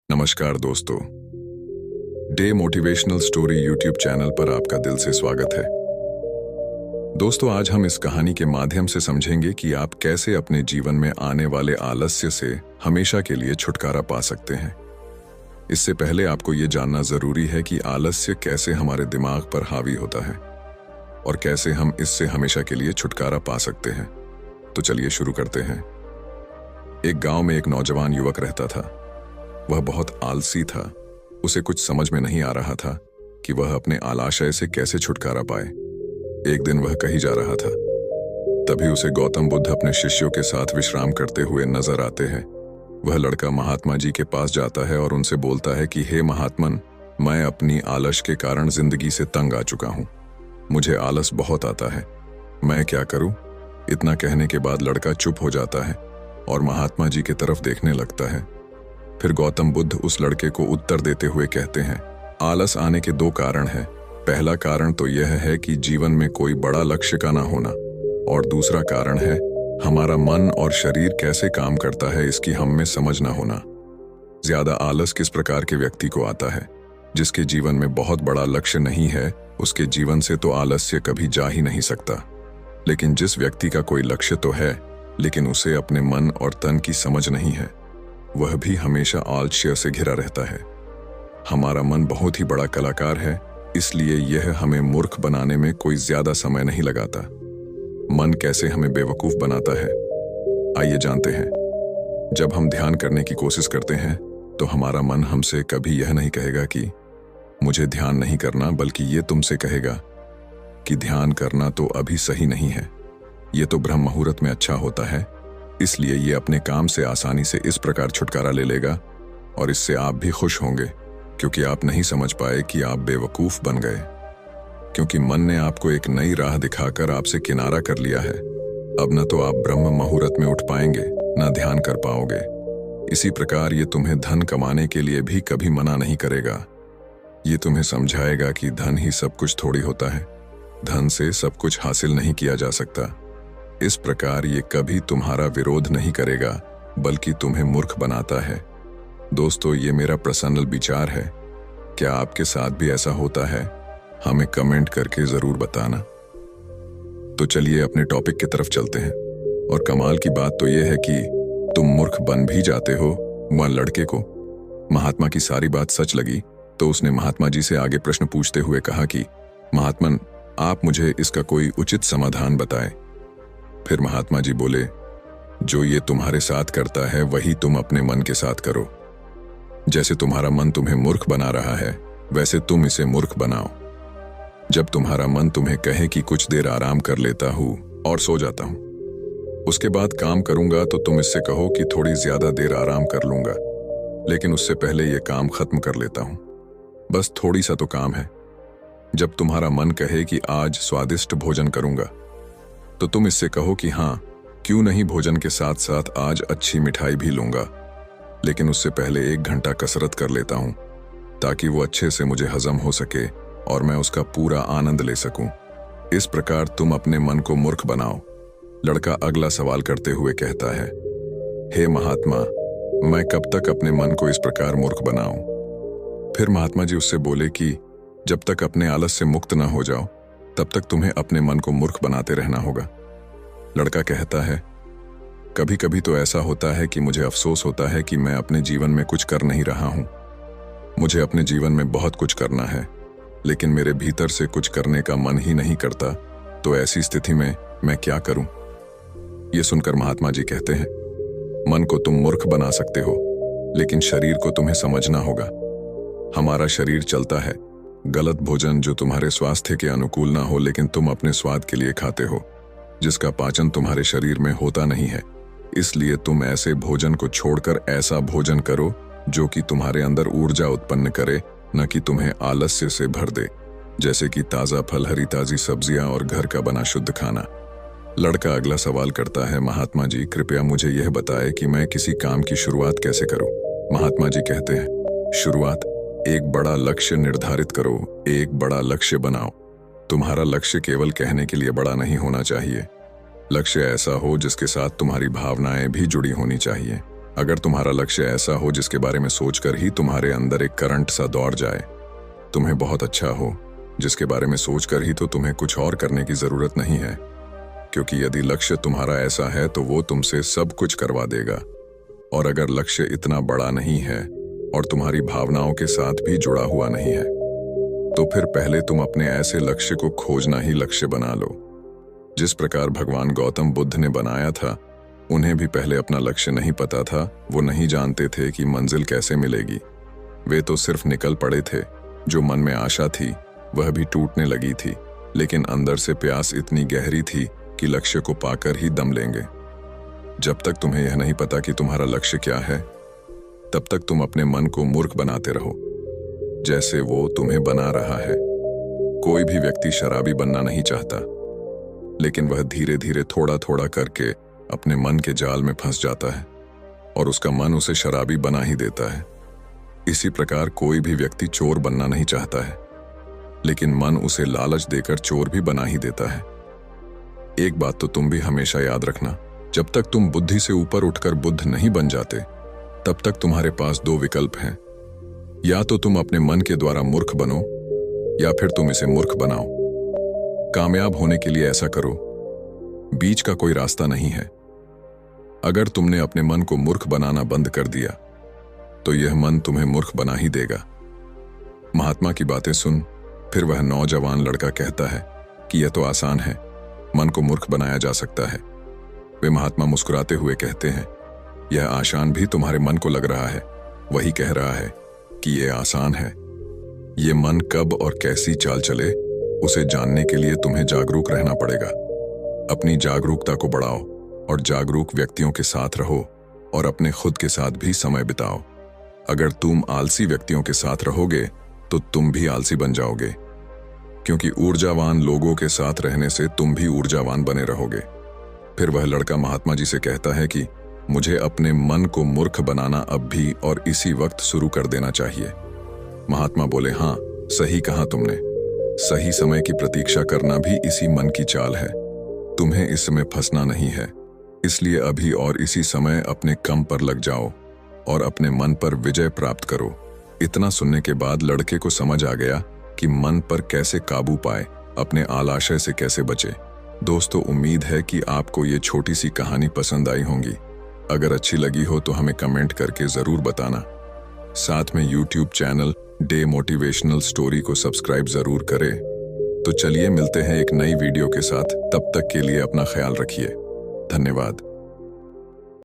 नमस्कार दोस्तों, day motivational story YouTube channel पर आपका दिल से स्वागत है। दोस्तों, आज हम इस कहानी के माध्यम से समझेंगे कि आप कैसे अपने जीवन में आने वाले आलस्य से हमेशा के लिए छुटकारा पा सकते हैं। इससे पहले आपको ये जानना जरूरी है कि आलस्य कैसे हमारे दिमाग पर हावी होता है और कैसे हम इससे हमेशा के लिए छुटकारा पा सकते हैं। तो चलिए शुरू करते हैं। एक गांव में एक नौजवान युवक रहता था। वह बहुत आलसी था। उसे कुछ समझ में नहीं आ रहा था कि वह अपने आलस्य से कैसे छुटकारा पाए। एक दिन वह कहीं जा रहा था, तभी उसे गौतम बुद्ध अपने शिष्यों के साथ विश्राम करते हुए नजर आते हैं। वह लड़का महात्मा जी के पास जाता है और उनसे बोलता है कि हे महात्मन, मैं अपनी आलस्य के कारण जिंदगी से तंग आ चुका हूं। मुझे आलस बहुत आता है, मैं क्या करूं? इतना कहने के बाद लड़का चुप हो जाता है और महात्मा जी की तरफ देखने लगता है। फिर गौतम बुद्ध उस लड़के को उत्तर देते हुए कहते हैं, आलस आने के दो कारण हैं। पहला कारण तो यह है कि जीवन में कोई बड़ा लक्ष्य का ना होना, और दूसरा कारण है हमारा मन और शरीर कैसे काम करता है इसकी हम में समझ ना होना। ज्यादा आलस किस प्रकार के व्यक्ति को आता है? जिसके जीवन में बहुत बड़ा लक्ष्य नहीं है, उसके जीवन से तो आलस्य कभी जा ही नहीं सकता। लेकिन जिस व्यक्ति का कोई लक्ष्य तो है, लेकिन उसे अपने मन और तन की समझ नहीं है, वह भी हमेशा आलस्य से घिरा रहता है। हमारा मन बहुत ही बड़ा कलाकार है, इसलिए यह हमें मूर्ख बनाने में कोई ज्यादा समय नहीं लगाता। मन कैसे हमें बेवकूफ बनाता है, आइए जानते हैं। जब हम ध्यान करने की कोशिश करते हैं तो हमारा मन हमसे कभी यह नहीं कहेगा कि मुझे ध्यान नहीं करना, बल्कि ये तुमसे कहेगा कि ध्यान करना तो अभी सही नहीं है, ये तो ब्रह्म मुहूर्त में अच्छा होता है। इसलिए ये अपने काम से आसानी से इस प्रकार छुटकारा ले लेगा और इससे आप भी खुश होंगे, क्योंकि आप नहीं समझ पाए कि आप बेवकूफ बन गए, क्योंकि मन ने आपको एक नई राह दिखाकर आपसे किनारा कर लिया है। अब न तो आप ब्रह्म मुहूर्त में उठ पाएंगे, न ध्यान कर पाओगे। इसी प्रकार ये तुम्हें धन कमाने के लिए भी कभी मना नहीं करेगा। ये तुम्हें समझाएगा कि धन ही सब कुछ थोड़ी होता है, धन से सब कुछ हासिल नहीं किया जा सकता। इस प्रकार ये कभी तुम्हारा विरोध नहीं करेगा, बल्कि तुम्हें मूर्ख बनाता है। दोस्तों, ये मेरा पर्सनल विचार है। क्या आपके साथ भी ऐसा होता है? हमें कमेंट करके जरूर बताना। तो चलिए अपने टॉपिक की तरफ चलते हैं। और कमाल की बात तो यह है कि तुम मूर्ख बन भी जाते हो। वह लड़के को महात्मा की सारी बात सच लगी, तो उसने महात्मा जी से आगे प्रश्न पूछते हुए कहा कि महात्मन, आप मुझे इसका कोई उचित समाधान बताएं। फिर महात्मा जी बोले, जो ये तुम्हारे साथ करता है वही तुम अपने मन के साथ करो। जैसे तुम्हारा मन तुम्हें मूर्ख बना रहा है, वैसे तुम इसे मूर्ख बनाओ। जब तुम्हारा मन तुम्हें कहे कि कुछ देर आराम कर लेता हूं और सो जाता हूं, उसके बाद काम करूंगा, तो तुम इससे कहो कि थोड़ी ज्यादा देर आराम कर लूंगा, लेकिन उससे पहले ये काम खत्म कर लेता हूं, बस थोड़ी सा तो काम है। जब तुम्हारा मन कहे कि आज स्वादिष्ट भोजन करूंगा, तो तुम इससे कहो कि हाँ, क्यों नहीं, भोजन के साथ साथ आज अच्छी मिठाई भी लूंगा, लेकिन उससे पहले 1 घंटा कसरत कर लेता हूं, ताकि वो अच्छे से मुझे हजम हो सके और मैं उसका पूरा आनंद ले सकूं। इस प्रकार तुम अपने मन को मूर्ख बनाओ। लड़का अगला सवाल करते हुए कहता है, हे महात्मा, मैं कब तक अपने मन को इस प्रकार मूर्ख बनाऊं? फिर महात्मा जी उससे बोले कि जब तक अपने आलस से मुक्त ना हो जाओ, तब तक तुम्हें अपने मन को मूर्ख बनाते रहना होगा। लड़का कहता है, कभी कभी तो ऐसा होता है कि मुझे अफसोस होता है कि मैं अपने जीवन में कुछ कर नहीं रहा हूं। मुझे अपने जीवन में बहुत कुछ करना है, लेकिन मेरे भीतर से कुछ करने का मन ही नहीं करता। तो ऐसी स्थिति में मैं क्या करूं? ये सुनकर महात्मा जी कहते हैं, मन को तुम मूर्ख बना सकते हो, लेकिन शरीर को तुम्हें समझना होगा। हमारा शरीर चलता है। गलत भोजन जो तुम्हारे स्वास्थ्य के अनुकूल ना हो, लेकिन तुम अपने स्वाद के लिए खाते हो, जिसका पाचन तुम्हारे शरीर में होता नहीं है। इसलिए तुम ऐसे भोजन को छोड़कर ऐसा भोजन करो जो कि तुम्हारे अंदर ऊर्जा उत्पन्न करे, न कि तुम्हें आलस्य से भर दे, जैसे कि ताज़ा फल, हरी ताज़ी सब्जियां और घर का बना शुद्ध खाना। लड़का अगला सवाल करता है, महात्मा जी, कृपया मुझे यह बताएं कि मैं किसी काम की शुरुआत कैसे करूं? महात्मा जी कहते हैं, शुरुआत, एक बड़ा लक्ष्य निर्धारित करो, एक बड़ा लक्ष्य बनाओ। तुम्हारा लक्ष्य केवल कहने के लिए बड़ा नहीं होना चाहिए। लक्ष्य ऐसा हो जिसके साथ तुम्हारी भावनाएं भी जुड़ी होनी चाहिए। अगर तुम्हारा लक्ष्य ऐसा हो जिसके बारे में सोचकर ही तुम्हारे अंदर एक करंट सा दौड़ जाए, तुम्हें बहुत अच्छा हो, जिसके बारे में सोचकर ही तो तुम्हें कुछ और करने की जरूरत नहीं है, क्योंकि यदि लक्ष्य तुम्हारा ऐसा है तो वो तुमसे सब कुछ करवा देगा। और अगर लक्ष्य इतना बड़ा नहीं है और तुम्हारी भावनाओं के साथ भी जुड़ा हुआ नहीं है, तो फिर पहले तुम अपने ऐसे लक्ष्य को खोजना ही लक्ष्य बना लो। जिस प्रकार भगवान गौतम बुद्ध ने बनाया था, उन्हें भी पहले अपना लक्ष्य नहीं पता था। वो नहीं जानते थे कि मंजिल कैसे मिलेगी। वे तो सिर्फ निकल पड़े थे। जो मन में आशा थी वह भी टूटने लगी थी, लेकिन अंदर से प्यास इतनी गहरी थी कि लक्ष्य को पाकर ही दम लेंगे। जब तक तुम्हें यह नहीं पता कि तुम्हारा लक्ष्य क्या है, तब तक तुम अपने मन को मूर्ख बनाते रहो, जैसे वो तुम्हें बना रहा है। कोई भी व्यक्ति शराबी बनना नहीं चाहता, लेकिन वह धीरे धीरे थोड़ा थोड़ा करके अपने मन के जाल में फंस जाता है और उसका मन उसे शराबी बना ही देता है। इसी प्रकार कोई भी व्यक्ति चोर बनना नहीं चाहता है, लेकिन मन उसे लालच देकर चोर भी बना ही देता है। एक बात तो तुम भी हमेशा याद रखना, जब तक तुम बुद्धि से ऊपर उठकर बुद्ध नहीं बन जाते, तब तक तुम्हारे पास दो विकल्प हैं। या तो तुम अपने मन के द्वारा मूर्ख बनो, या फिर तुम इसे मूर्ख बनाओ। कामयाब होने के लिए ऐसा करो, बीच का कोई रास्ता नहीं है। अगर तुमने अपने मन को मूर्ख बनाना बंद कर दिया, तो यह मन तुम्हें मूर्ख बना ही देगा। महात्मा की बातें सुन फिर वह नौजवान लड़का कहता है कि यह तो आसान है, मन को मूर्ख बनाया जा सकता है। वे महात्मा मुस्कुराते हुए कहते हैं, यह आसान भी तुम्हारे मन को लग रहा है। वही कह रहा है कि यह आसान है। ये मन कब और कैसी चाल चले, उसे जानने के लिए तुम्हें जागरूक रहना पड़ेगा। अपनी जागरूकता को बढ़ाओ और जागरूक व्यक्तियों के साथ रहो और अपने खुद के साथ भी समय बिताओ। अगर तुम आलसी व्यक्तियों के साथ रहोगे तो तुम भी आलसी बन जाओगे, क्योंकि ऊर्जावान लोगों के साथ रहने से तुम भी ऊर्जावान बने रहोगे। फिर वह लड़का महात्मा जी से कहता है कि मुझे अपने मन को मूर्ख बनाना अब भी और इसी वक्त शुरू कर देना चाहिए। महात्मा बोले, हाँ, सही कहा तुमने। सही समय की प्रतीक्षा करना भी इसी मन की चाल है। तुम्हें इसमें फंसना नहीं है, इसलिए अभी और इसी समय अपने काम पर लग जाओ और अपने मन पर विजय प्राप्त करो। इतना सुनने के बाद लड़के को समझ आ गया कि मन पर कैसे काबू पाए, अपने आलस्य से कैसे बचे। दोस्तों, उम्मीद है कि आपको ये छोटी सी कहानी पसंद आई होंगी। अगर अच्छी लगी हो तो हमें कमेंट करके जरूर बताना। साथ में YouTube channel day motivational story को सब्सक्राइब जरूर करें। तो चलिए मिलते हैं एक नई वीडियो के साथ। तब तक के लिए अपना ख्याल रखिए। धन्यवाद।